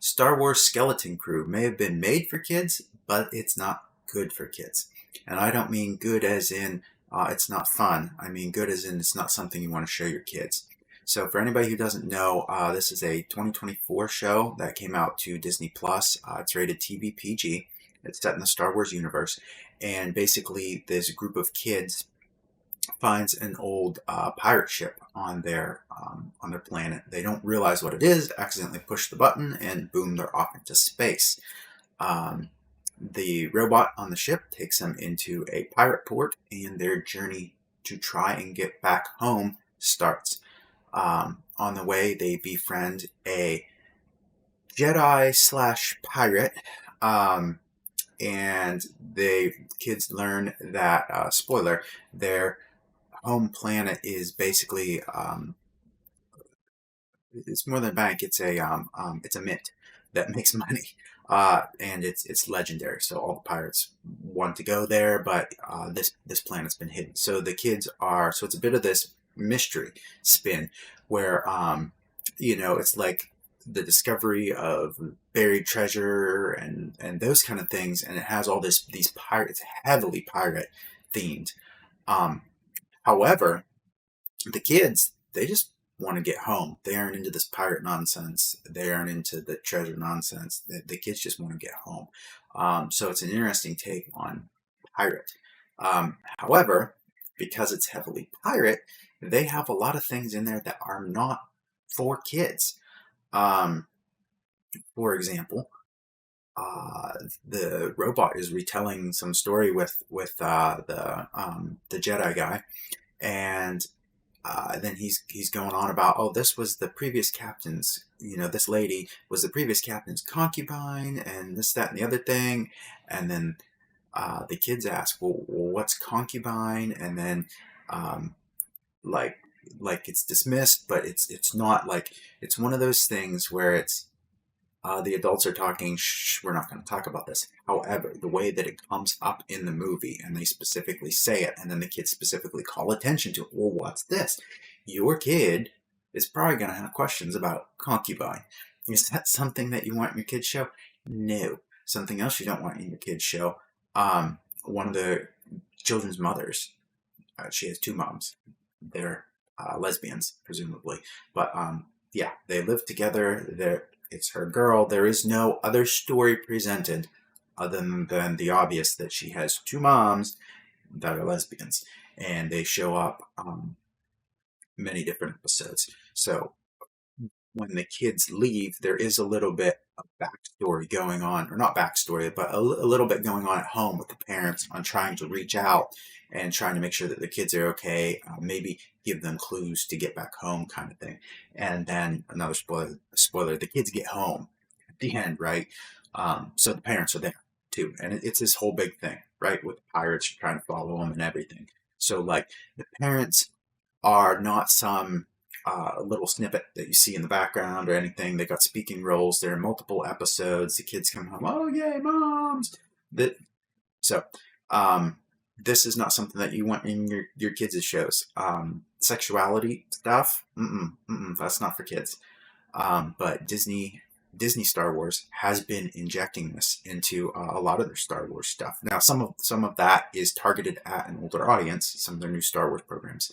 Star Wars Skeleton Crew may have been made for kids, but it's not good for kids. And I don't mean good as in it's not fun. I mean good as in it's not something you want to show your kids. So for anybody who doesn't know, this is a 2024 show that came out to Disney Plus. It's rated TV PG. It's set in the Star Wars universe, and basically this group of kids finds an old pirate ship on their planet. They don't realize what it is, accidentally push the button, and boom, they're off into space. Um, the robot on the ship takes them into a pirate port, and their journey to try and get back home starts. On the way, they befriend a Jedi slash pirate, and the kids learn that spoiler, their home planet is basically it's more than a bank. It's a mint that makes money, and it's legendary. So all the pirates want to go there, but this planet's been hidden. So the kids are so it's a bit of this mystery spin where it's like the discovery of buried treasure and those kind of things, and it has all these pirates, heavily pirate themed. Um, However, the kids, they just want to get home. They aren't into this pirate nonsense. They aren't into the treasure nonsense. The kids just want to get home. So it's an interesting take on pirate. However, because it's heavily pirate, they have a lot of things in there that are not for kids. For example, the robot is retelling some story with the Jedi guy, and then he's going on about, oh, this was the previous captain's, this lady was the previous captain's concubine, and this, that, and the other thing, and then the kids ask, well, what's concubine? And then like it's dismissed, but it's not like it's one of those things where it's the adults are talking, shh, we're not going to talk about this. However, the way that it comes up in the movie, and they specifically say it, and then the kids specifically call attention to it, well, what's this? Your kid is probably going to have questions about concubine. Is that something that you want in your kid's show? No. Something else you don't want in your kid's show. One of the children's mothers, she has two moms. They're lesbians, presumably. But yeah, they live together. It's her girl. There is no other story presented other than the obvious that she has two moms that are lesbians, and they show up many different episodes. So when the kids leave, there is a little bit of backstory going on, or not backstory, but a little bit going on at home with the parents on trying to reach out and trying to make sure that the kids are okay, maybe give them clues to get back home, kind of thing. And then another spoiler, the kids get home at the end, right? So the parents are there too, and it's this whole big thing, right, with the pirates trying to follow them and everything. So like the parents are not some little snippet that you see in the background or anything. They got speaking roles. There are multiple episodes. The kids come home, oh yay, moms! So this is not something that you want in your kids' shows. Sexuality stuff, that's not for kids. But Disney Star Wars has been injecting this into a lot of their Star Wars stuff. Now, some of that is targeted at an older audience. Some of their new Star Wars programs.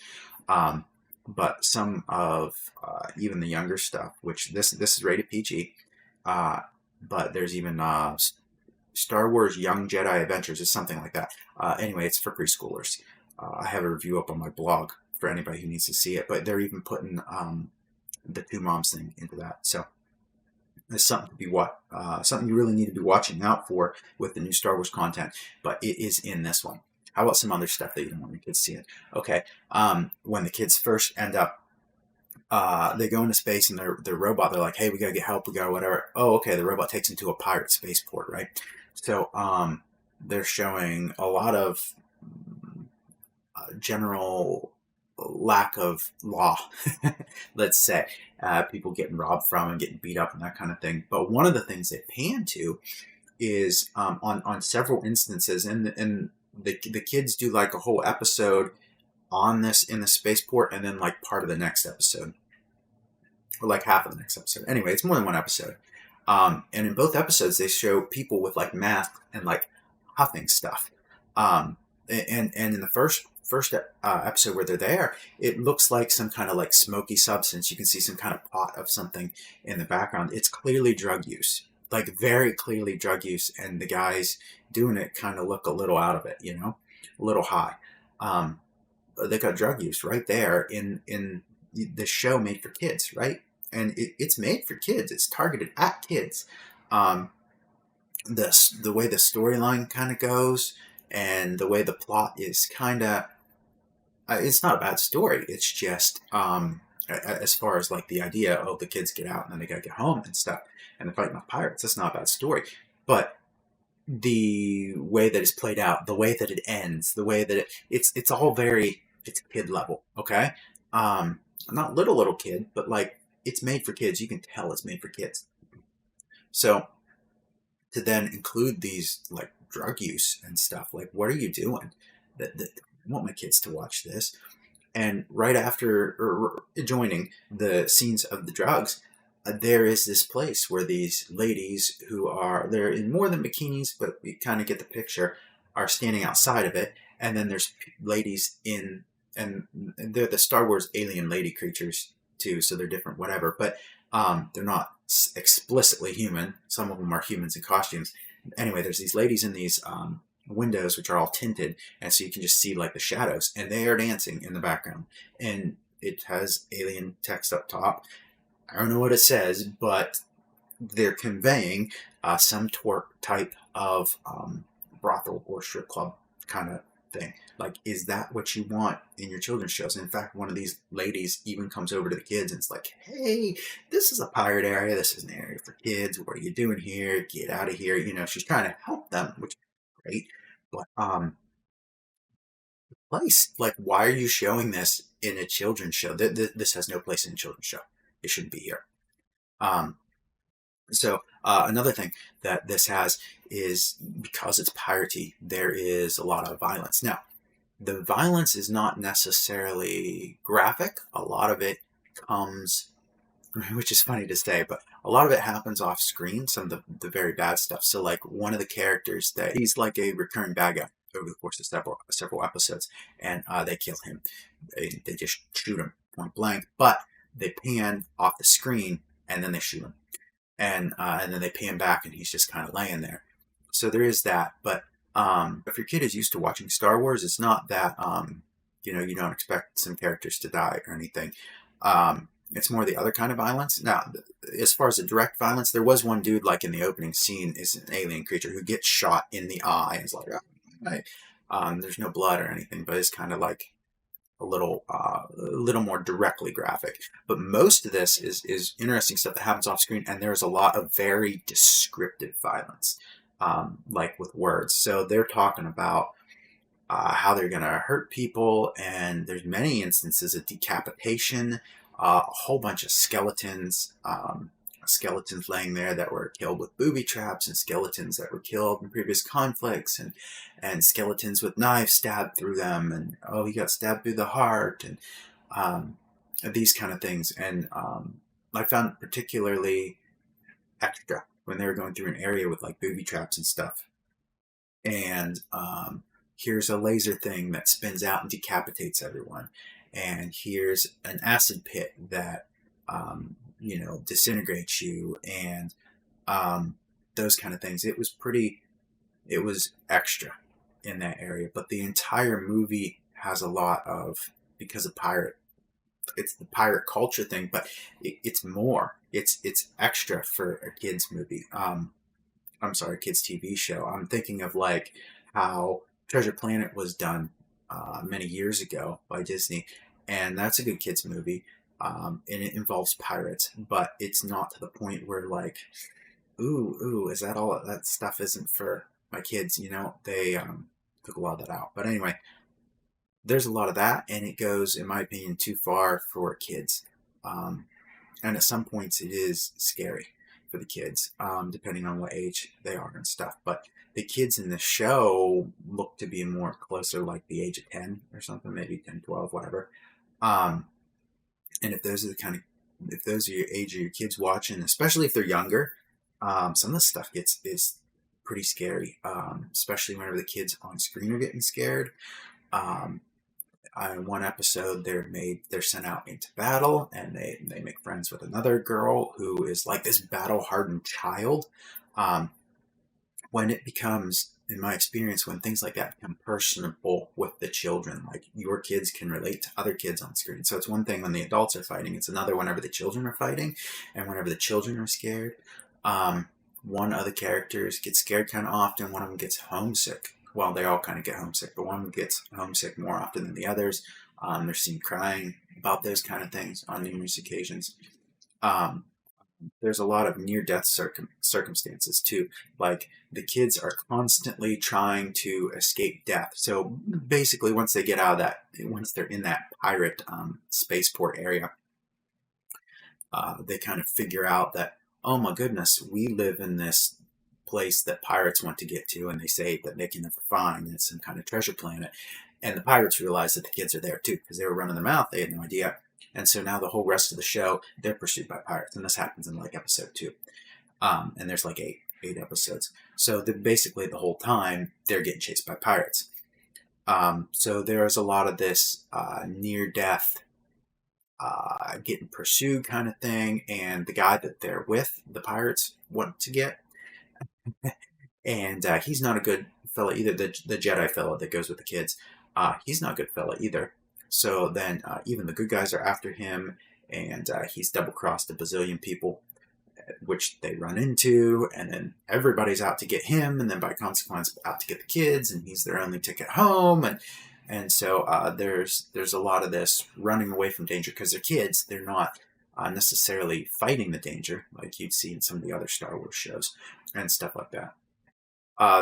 But some of even the younger stuff, which this is rated PG, but there's even Star Wars Young Jedi Adventures is something like that. Anyway, it's for preschoolers. I have a review up on my blog for anybody who needs to see it, but they're even putting the two moms thing into that. So it's something to be something you really need to be watching out for with the new Star Wars content, but it is in this one. How about some other stuff that you don't want your kids seeing? Okay, when the kids first end up, they go into space, and their robot, they're like, hey, we gotta get help, we gotta whatever. Oh, okay, the robot takes them to a pirate spaceport, right? So they're showing a lot of general lack of law, let's say. People getting robbed from and getting beat up and that kind of thing. But one of the things they pan to is on several instances, and the kids do like a whole episode on this in the spaceport, and then like part of the next episode, or like half of the next episode. Anyway, it's more than one episode. And in both episodes, they show people with like masks and like huffing stuff. Um, and in the first episode where they're there, it looks like some kind of like smoky substance. You can see some kind of pot of something in the background. It's clearly drug use, like very clearly drug use, and the guys doing it kind of look a little out of it, you know, a little high. Um, they got drug use right there in the show made for kids, right? And it's made for kids. It's targeted at kids. Um, the way the storyline kind of goes and the way the plot is kind of it's not a bad story. It's just as far as like the idea, oh, the kids get out and then they gotta get home and stuff, and they're fighting off pirates. That's not a bad story, but the way that it's played out, the way that it ends, the way that it's all very it's kid level, okay? Um, not little kid, but like it's made for kids. You can tell it's made for kids. So to then include these like drug use and stuff, like what are you doing? That I want my kids to watch this. And right after or joining the scenes of the drugs, there is this place where these ladies who are they're in more than bikinis, but we kind of get the picture, are standing outside of it. And then there's ladies in, and they're the Star Wars alien lady creatures too, so they're different, whatever. But they're not explicitly human. Some of them are humans in costumes. Anyway, there's these ladies in these windows which are all tinted, and so you can just see like the shadows, and they are dancing in the background, and it has alien text up top. I don't know what it says, but they're conveying some type of brothel or strip club kind of thing. Like, is that what you want in your children's shows? And in fact, one of these ladies even comes over to the kids and it's like, hey, this is a pirate area. This is an area for kids. What are you doing here? Get out of here. You know, she's trying to help them, which is great. But place, like, why are you showing this in a children's show? This has no place in a children's show. It shouldn't be here. Um, so another thing that this has is because it's piratey, there is a lot of violence. Now, the violence is not necessarily graphic. A lot of it comes, which is funny to say, but a lot of it happens off screen, some of the very bad stuff. So like one of the characters that he's like a recurring bad guy over the course of several episodes, and they kill him. They just shoot him point blank, but they pan off the screen and then they shoot him, and then they pan back and he's just kind of laying there. So there is that, but if your kid is used to watching Star Wars, it's not that you know, you don't expect some characters to die or anything. It's more the other kind of violence. Now, as far as the direct violence, there was one dude like in the opening scene is an alien creature who gets shot in the eye. And it's like, there's no blood or anything, but it's kind of like a little more directly graphic. But most of this is interesting stuff that happens off screen, and there's a lot of very descriptive violence, like with words. So they're talking about how they're going to hurt people, and there's many instances of decapitation, a whole bunch of skeletons laying there that were killed with booby traps, and skeletons that were killed in previous conflicts, and skeletons with knives stabbed through them, and oh, he got stabbed through the heart, and these kind of things. And I found particularly extra when they were going through an area with like booby traps and stuff, and here's a laser thing that spins out and decapitates everyone, and here's an acid pit that you know, disintegrates you, and those kind of things. It was extra in that area, but the entire movie has a lot of, because of it's the pirate culture thing, but it's more. It's extra for a kids movie. I'm sorry, kids TV show. I'm thinking of like how Treasure Planet was done many years ago by Disney, and that's a good kids movie. And it involves pirates, but it's not to the point where like, ooh, is that all? That stuff isn't for my kids, you know? They took a lot of that out. But anyway, there's a lot of that, and it goes, in my opinion, too far for kids. And at some points, it is scary for the kids, depending on what age they are and stuff. But the kids in the show look to be more closer like the age of 10 or something, maybe 10, 12, whatever. And if those are the kind of, if those are your age of your kids watching, especially if they're younger, Some of the stuff is pretty scary, especially whenever the kids on screen are getting scared. Um, in one episode, they're sent out into battle, and they make friends with another girl who is like this battle hardened child. Um, when it becomes, in my experience, when things like that become personable with the children, like your kids can relate to other kids on screen. So it's one thing when the adults are fighting, it's another whenever the children are fighting, and whenever the children are scared. Um, one of the characters gets scared kind of often, one of them gets homesick. Well, they all kind of get homesick, but one gets homesick more often than the others. They're seen crying about those kind of things on numerous occasions. Um, there's a lot of near-death circumstances too. Like the kids are constantly trying to escape death. So basically, once they get out of that, once they're in that pirate spaceport area, they kind of figure out that, oh my goodness, we live in this place that pirates want to get to, and they say that they can never find. It's some kind of treasure planet. And the pirates realize that the kids are there too, because they were running their mouth. They had no idea. And so now the whole rest of the show, they're pursued by pirates. And this happens in like episode 2. And there's like eight episodes. So basically the whole time, they're getting chased by pirates. So there's a lot of this near-death getting pursued kind of thing, and the guy that they're with, the pirates want to get, and he's not a good fella either. The Jedi fella that goes with the kids, he's not a good fella either. So then even the good guys are after him, and he's double crossed a bazillion people, which they run into, and then everybody's out to get him, and then by consequence out to get the kids, and he's their only ticket home, and so there's a lot of this running away from danger because they're kids. They're not necessarily fighting the danger like you'd see in some of the other Star Wars shows and stuff like that.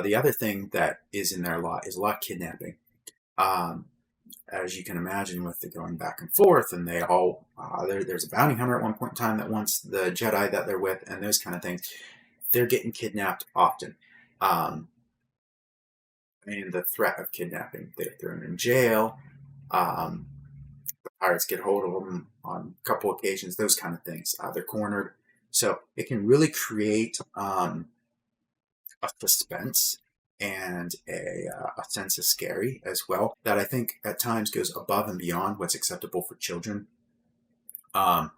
The other thing that is in there a lot is a lot of kidnapping. Um, as you can imagine, with the going back and forth, and they all there's a bounty hunter at one point in time that wants the Jedi that they're with, and those kind of things. They're getting kidnapped often. And the threat of kidnapping, they're thrown in jail. Um, the pirates get hold of them on a couple occasions. Those kind of things. They're cornered, so it can really create a suspense and a sense of scary as well that I think at times goes above and beyond what's acceptable for children, um,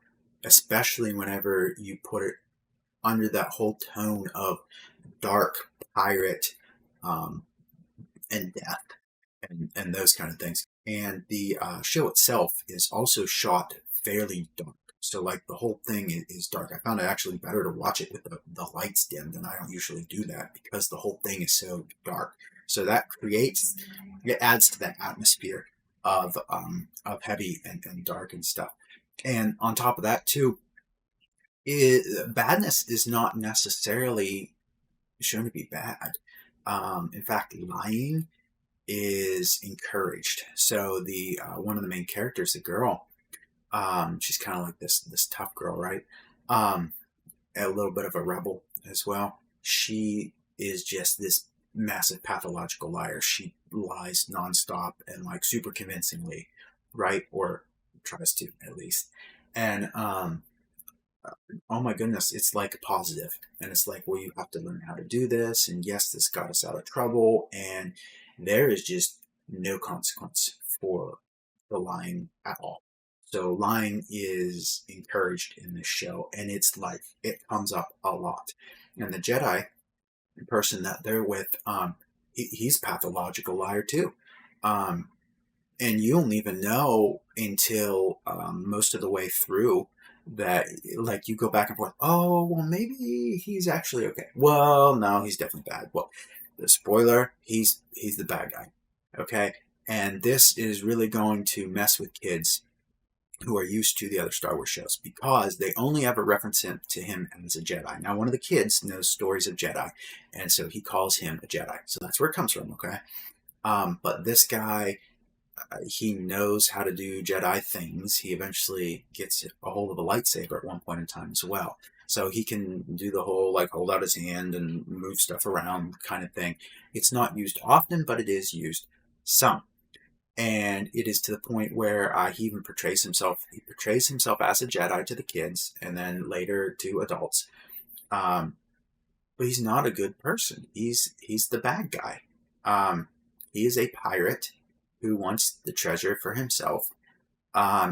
especially whenever you put it under that whole tone of dark pirate um, and death and those kind of things. And the show itself is also shot fairly dark. So, like, the whole thing is dark. I found it actually better to watch it with the lights dimmed, and I don't usually do that because the whole thing is so dark. So that it adds to that atmosphere of heavy and dark and stuff. And on top of that, too, badness is not necessarily shown to be bad. In fact, lying is encouraged. So the one of the main characters, the girl, she's kind of like this tough girl, right? A little bit of a rebel as well. She is just this massive pathological liar. She lies nonstop and like super convincingly, right? Or tries to at least. And oh my goodness, it's like positive. And it's like, well, you have to learn how to do this. And yes, this got us out of trouble. And there is just no consequence for the lying at all. So lying is encouraged in this show, and it's like it comes up a lot. And the Jedi person that they're with, he's a pathological liar too. Um, and you don't even know until most of the way through that, like, you go back and forth. Oh, well, maybe he's actually okay. Well, no, he's definitely bad. Well, the spoiler, he's the bad guy. Okay, and this is really going to mess with kids who are used to the other Star Wars shows because they only ever reference him to him as a Jedi. Now, one of the kids knows stories of Jedi, and so he calls him a Jedi. So that's where it comes from. Okay, but this guy, he knows how to do Jedi things. He eventually gets a hold of a lightsaber at one point in time as well. So he can do the whole, like, hold out his hand and move stuff around kind of thing. It's not used often, but it is used some. And it is to the point where he even portrays himself. He portrays himself as a Jedi to the kids, and then later to adults. Um, but he's not a good person. He's the bad guy. Um, he is a pirate who wants the treasure for himself.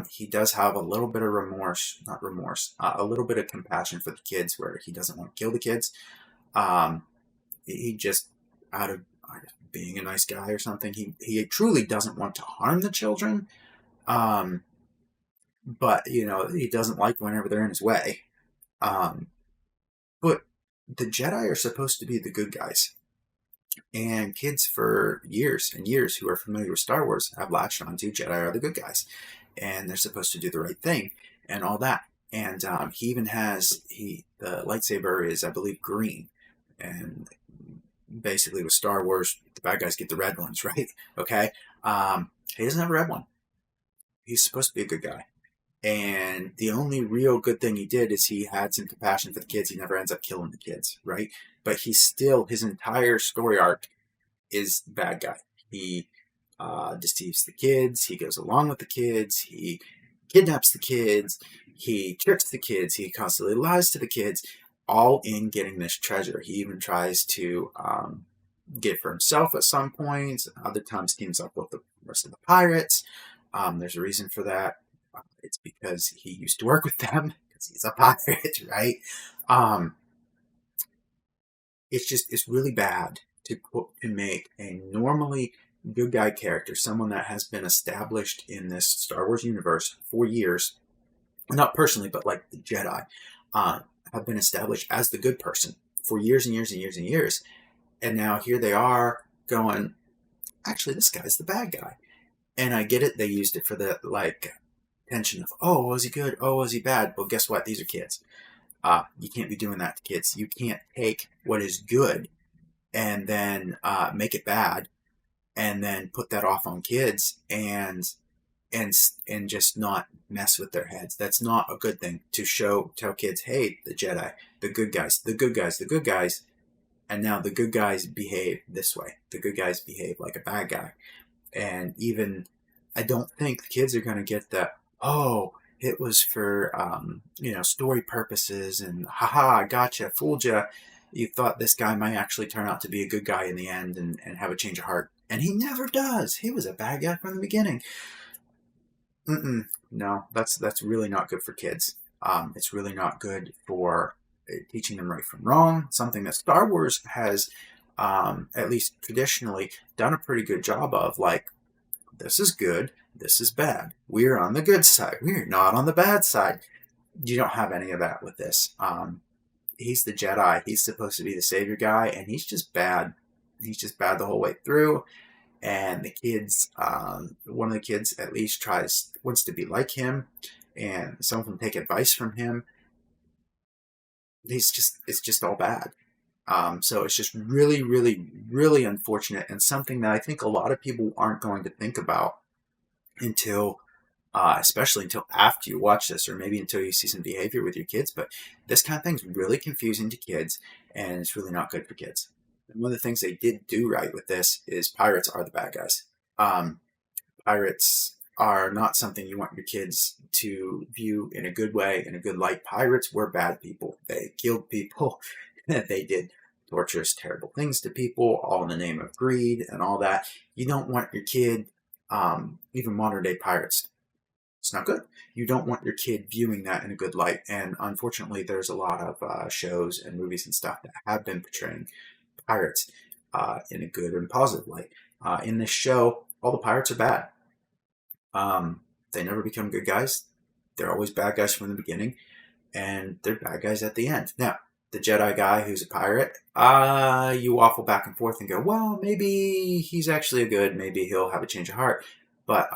He does have a little bit of remorse, not remorse, a little bit of compassion for the kids, where he doesn't want to kill the kids. Um, he just, out of being a nice guy or something, he truly doesn't want to harm the children. Um, but he doesn't like whenever they're in his way. Um, but the Jedi are supposed to be the good guys. And kids for years and years who are familiar with Star Wars have latched onto Jedi are the good guys, and they're supposed to do the right thing and all that. And he even has the lightsaber is, I believe, green, and basically with Star Wars, the bad guys get the red ones, right? Okay, he doesn't have a red one. He's supposed to be a good guy, and the only real good thing he did is he had some compassion for the kids. He never ends up killing the kids, right? But he's still, his entire story arc is the bad guy. He deceives the kids. He goes along with the kids. He kidnaps the kids. He tricks the kids. He constantly lies to the kids, all in getting this treasure. He even tries to get it for himself at some points. Other times teams up with the rest of the pirates. There's a reason for that. It's because he used to work with them because he's a pirate, right? Um, it's really bad to make a normally good guy character, someone that has been established in this Star Wars universe for years, not personally, but like the Jedi, have been established as the good person for years and years and years and years. And now here they are going, actually, this guy's the bad guy. And I get it. They used it for the like tension of, oh, was he good? Oh, was he bad? Well, guess what? These are kids. You can't be doing that to kids. You can't take what is good and then make it bad, and then put that off on kids and and just not mess with their heads. That's not a good thing to tell kids, hey, the Jedi, the good guys, the good guys, the good guys, and now the good guys behave this way. The good guys behave like a bad guy. And even I don't think the kids are going to get that, oh, it was for story purposes, and haha, I gotcha, fooled you. You thought this guy might actually turn out to be a good guy in the end, and have a change of heart, and he never does. He was a bad guy from the beginning. No, that's really not good for kids. It's really not good for teaching them right from wrong. Something that Star Wars has, at least traditionally, done a pretty good job of. Like, this is good, this is bad. We're on the good side. We're not on the bad side. You don't have any of that with this. He's the Jedi. He's supposed to be the savior guy, and he's just bad. He's just bad the whole way through. And the kids, one of the kids at least wants to be like him, and some of them take advice from him. It's just all bad. So it's just really, really, really unfortunate, and something that I think a lot of people aren't going to think about until, especially until after you watch this, or maybe until you see some behavior with your kids. But this kind of thing's really confusing to kids, and it's really not good for kids. And one of the things they did do right with this is pirates are the bad guys. Um, Pirates are not something you want your kids to view in a good way, in a good light. Pirates were bad people. They killed people. They did torturous, terrible things to people, all in the name of greed and all that. You don't want your kid, even modern day pirates, it's not good. You don't want your kid viewing that in a good light. And unfortunately, there's a lot of shows and movies and stuff that have been portraying pirates in a good and positive light. In this show, all the pirates are bad. They never become good guys. They're always bad guys from the beginning, and they're bad guys at the end. Now, the Jedi guy who's a pirate, you waffle back and forth and go, well, maybe he's actually a good, maybe he'll have a change of heart. But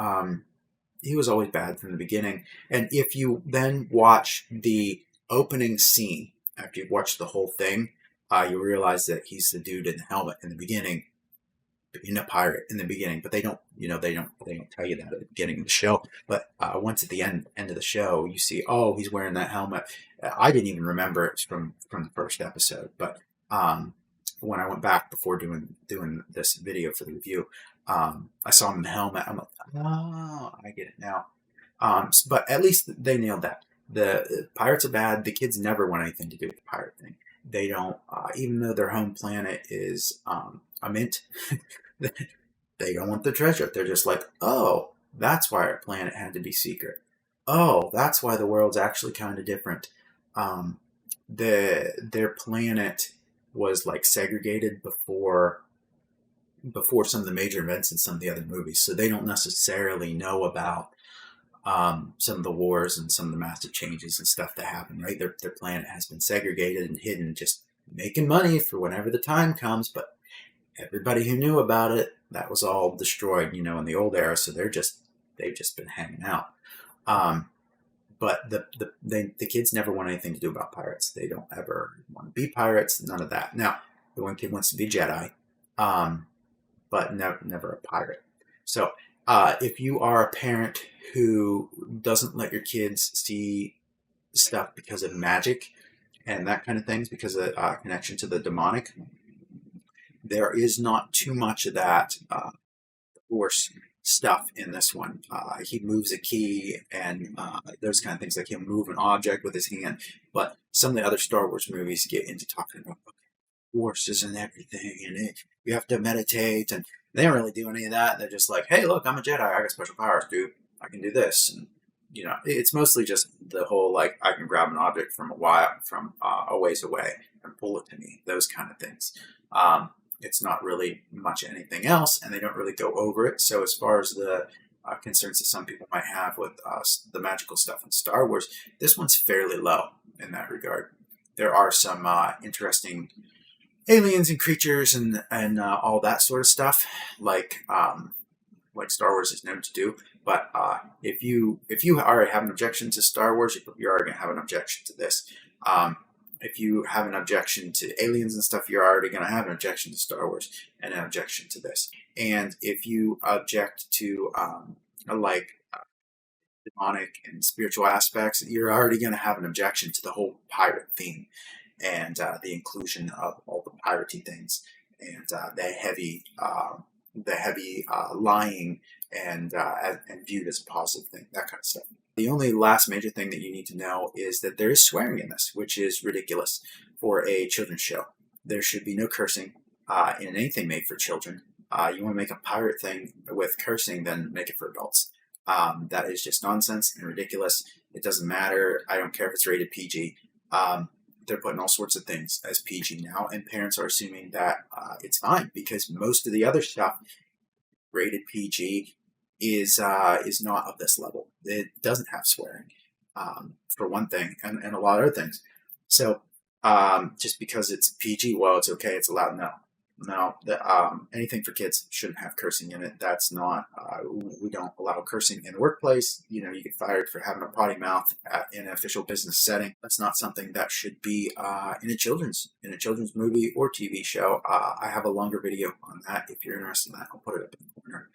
he was always bad from the beginning. And if you then watch the opening scene, after you've watched the whole thing, you realize that he's the dude in the helmet in the beginning, being a pirate in the beginning. But they don't tell you that at the beginning of the show. But once at the end of the show, you see, oh, he's wearing that helmet. I didn't even remember it from the first episode. But when I went back before doing this video for the review, I saw him in the helmet. I'm like, oh, I get it now. But at least they nailed that. The pirates are bad. The kids never want anything to do with the pirate thing. They don't, even though their home planet is a mint, they don't want the treasure. They're just like, oh, that's why our planet had to be secret. Oh, that's why the world's actually kind of different. Um, their planet was like segregated before some of the major events in some of the other movies, so they don't necessarily know about some of the wars and some of the massive changes and stuff that happen. Right, their planet has been segregated and hidden, just making money for whenever the time comes. But everybody who knew about it, that was all destroyed, in the old era. So they've just been hanging out. Um, but the kids never want anything to do about pirates. They don't ever want to be pirates. None of that. Now, the one kid wants to be Jedi, um, but never a pirate. So, if you are a parent who doesn't let your kids see stuff because of magic and that kind of things, because of connection to the demonic, there is not too much of that Force stuff in this one. He moves a key and those kind of things, like he'll move an object with his hand. But some of the other Star Wars movies get into talking about forces and everything, and you have to meditate, and they don't really do any of that. They're just like, hey, look, I'm a Jedi. I got special powers, dude. I can do this. And, it's mostly just the whole, like, I can grab an object from a ways away and pull it to me, those kind of things. It's not really much anything else, and they don't really go over it. So as far as the concerns that some people might have with the magical stuff in Star Wars, this one's fairly low in that regard. There are some interesting aliens and creatures and all that sort of stuff, like Star Wars is known to do. But if you already have an objection to Star Wars, you're already going to have an objection to this. If you have an objection to aliens and stuff, you're already going to have an objection to Star Wars and an objection to this. And if you object to like demonic and spiritual aspects, you're already going to have an objection to the whole pirate theme and the inclusion of all the piratey things and the heavy lying and viewed as a positive thing, that kind of stuff. The only last major thing that you need to know is that there is swearing in this, which is ridiculous for a children's show. There should be no cursing in anything made for children. You want to make a pirate thing with cursing, then make it for adults. That is just nonsense and ridiculous. It doesn't matter. I don't care if it's rated PG. They're putting all sorts of things as PG now, and parents are assuming that it's fine because most of the other stuff rated PG is not of this level. It doesn't have swearing, for one thing, and a lot of other things. So just because it's PG, well, it's okay, it's allowed. No, anything for kids shouldn't have cursing in it. That's not, we don't allow cursing in the workplace. You get fired for having a potty mouth in an official business setting. That's not something that should be in a children's movie or TV show. I have a longer video on that. If you're interested in that, I'll put it up in the corner.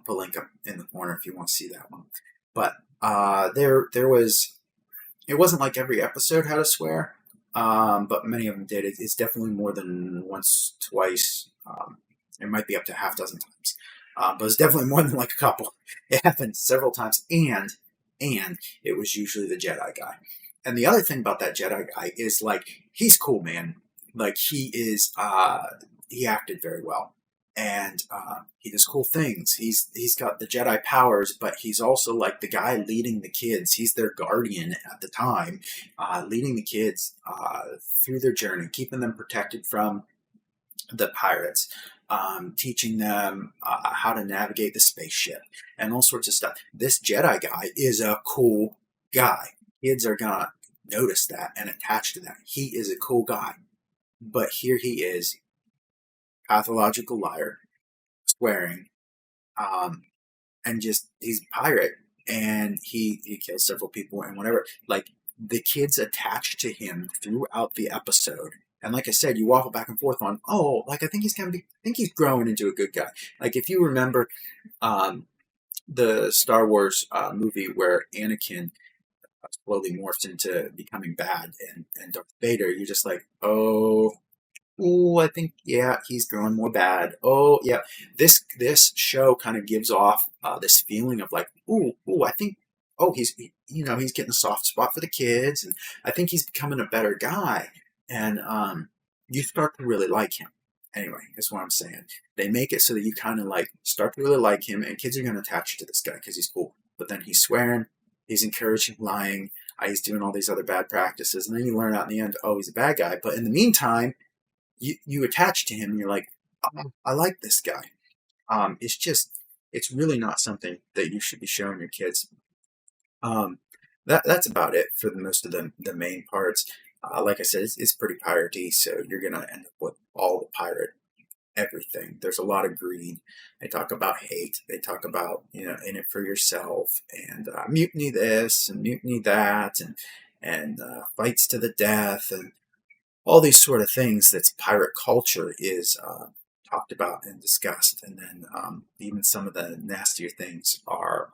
Put a link up in the corner if you want to see that one. But it wasn't like every episode had a swear. But many of them did. It's definitely more than once, twice. It might be up to half dozen times. But it's definitely more than like a couple. It happened several times, and it was usually the Jedi guy. And the other thing about that Jedi guy is, like, he's cool, man. Like, he acted very well. And he does cool things. He's got the Jedi powers, but he's also like the guy leading the kids. He's their guardian at the time, leading the kids through their journey, keeping them protected from the pirates, teaching them how to navigate the spaceship, and all sorts of stuff. This Jedi guy is a cool guy. Kids are gonna notice that and attach to that. He is a cool guy. But here he is, pathological liar, swearing, and just, he's a pirate, and he kills several people and whatever. Like, the kids attached to him throughout the episode. And like I said, you waffle back and forth on, oh, like, I think he's growing into a good guy. Like, if you remember the Star Wars movie where Anakin slowly morphs into becoming bad and Darth Vader, you're just like, oh, I think, yeah, he's growing more bad. Oh, yeah. This show kind of gives off this feeling of like, I think, he's getting a soft spot for the kids, and I think he's becoming a better guy. and you start to really like him. Anyway, that's what I'm saying. They make it so that you kind of like start to really like him, and kids are going to attach to this guy because he's cool. But then he's swearing, he's encouraging lying, he's doing all these other bad practices, and then you learn out in the end, oh, he's a bad guy. But in the meantime, you attach to him, and you're like, oh, I like this guy. It's just, it's really not something that you should be showing your kids. Um, that's about it for the most of the main parts. Like I said, it's pretty piratey, so you're gonna end up with all the pirate everything. There's a lot of greed. They talk about hate. They talk about, in it for yourself, and mutiny this and mutiny that, and fights to the death, and all these sort of things that's pirate culture is talked about and discussed. And then even some of the nastier things are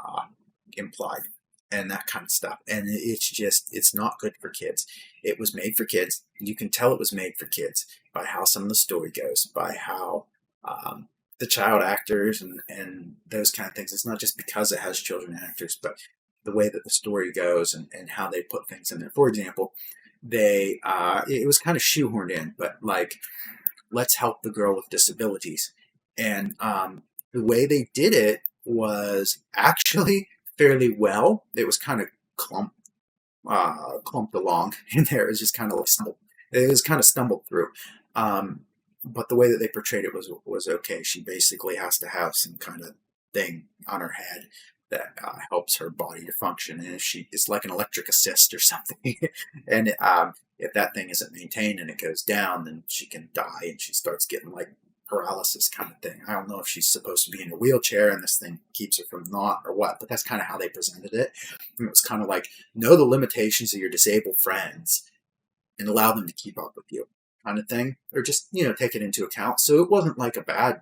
implied and that kind of stuff. And it's just, it's not good for kids. It was made for kids. You can tell it was made for kids by how some of the story goes, by how the child actors and those kind of things. It's not just because it has children actors, but the way that the story goes and how they put things in there. For example, it was kind of shoehorned in, but like, let's help the girl with disabilities. And the way they did it was actually fairly well. It was kind of clumped along in there. It was just kind of like stumbled. It was kind of stumbled through. But the way that they portrayed it was okay. She basically has to have some kind of thing on her head that helps her body to function, and if it's like an electric assist or something. And if that thing isn't maintained and it goes down, then she can die, and she starts getting like paralysis kind of thing. I don't know if she's supposed to be in a wheelchair and this thing keeps her from not or what, but that's kind of how they presented it. And it was kind of like, know the limitations of your disabled friends and allow them to keep up with you kind of thing, or just, take it into account. So it wasn't like a bad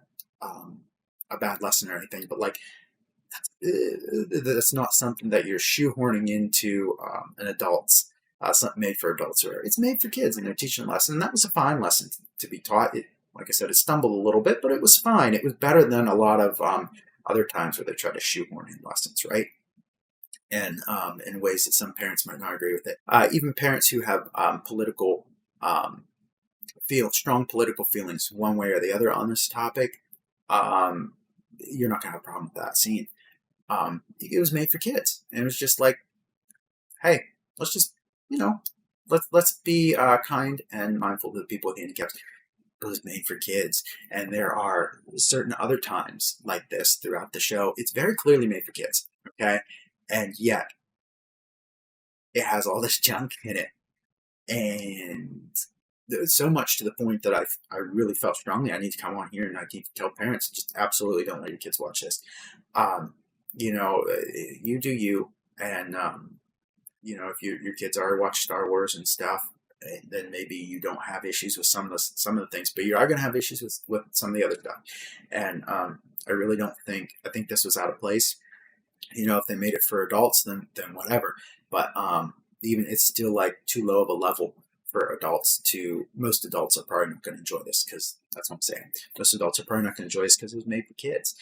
lesson or anything, but like, that's not something that you're shoehorning into an adult's something made for adults, or it's made for kids and they're teaching a lesson. And that was a fine lesson to be taught. Like I said, it stumbled a little bit, but it was fine. It was better than a lot of other times where they try to shoehorn in lessons, right? And in ways that some parents might not agree with it. Even parents who have strong political feelings one way or the other on this topic, you're not going to have a problem with that scene. It was made for kids, and it was just like, hey, let's just, let's be kind and mindful of the people with handicaps. It was made for kids, and there are certain other times like this throughout the show. It's very clearly made for kids, okay, and yet it has all this junk in it, and so much to the point that I really felt strongly I need to come on here and I need to tell parents, just absolutely don't let your kids watch this. You do you, and if your kids already watch Star Wars and stuff, then maybe you don't have issues with some of the things, but you are going to have issues with some of the other stuff. And I really don't think, I think this was out of place. If they made it for adults, then whatever. But even it's still like too low of a level for adults most adults are probably not going to enjoy this, because that's what I'm saying. Most adults are probably not going to enjoy this because it was made for kids.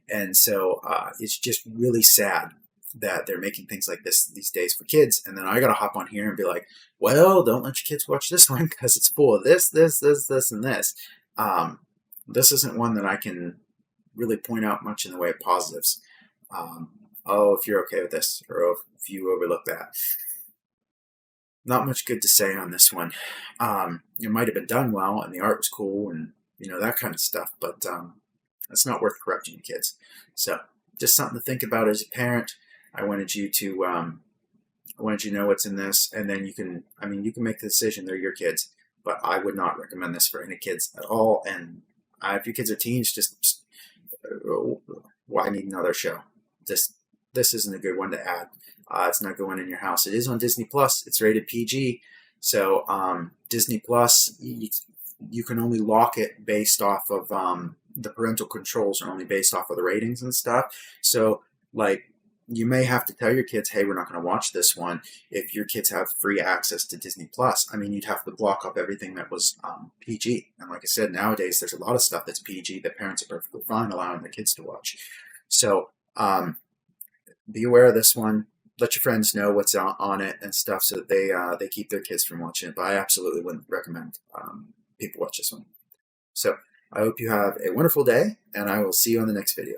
And so it's just really sad that they're making things like this these days for kids. And then I got to hop on here and be like, well, don't let your kids watch this one because it's full of this, and this. This isn't one that I can really point out much in the way of positives. If you're okay with this, or if you overlook that. Not much good to say on this one. It might have been done well, and the art was cool, and that kind of stuff. But it's not worth corrupting your kids. So just something to think about as a parent. I wanted you to know what's in this, and then you can make the decision. They're your kids, but I would not recommend this for any kids at all. And if your kids are teens, just why need another show? This isn't a good one to add. It's not going in your house. It is on Disney Plus. It's rated PG. So Disney Plus, you can only lock it based off of the parental controls are only based off of the ratings and stuff. So like, you may have to tell your kids, hey, we're not going to watch this one. If your kids have free access to Disney Plus, you'd have to block up everything that was PG. And like I said, nowadays there's a lot of stuff that's PG that parents are perfectly fine allowing their kids to watch. So be aware of this one. let your friends know what's on it and stuff, so that they keep their kids from watching it. But I absolutely wouldn't recommend people watch this one. So I hope you have a wonderful day, and I will see you on the next video.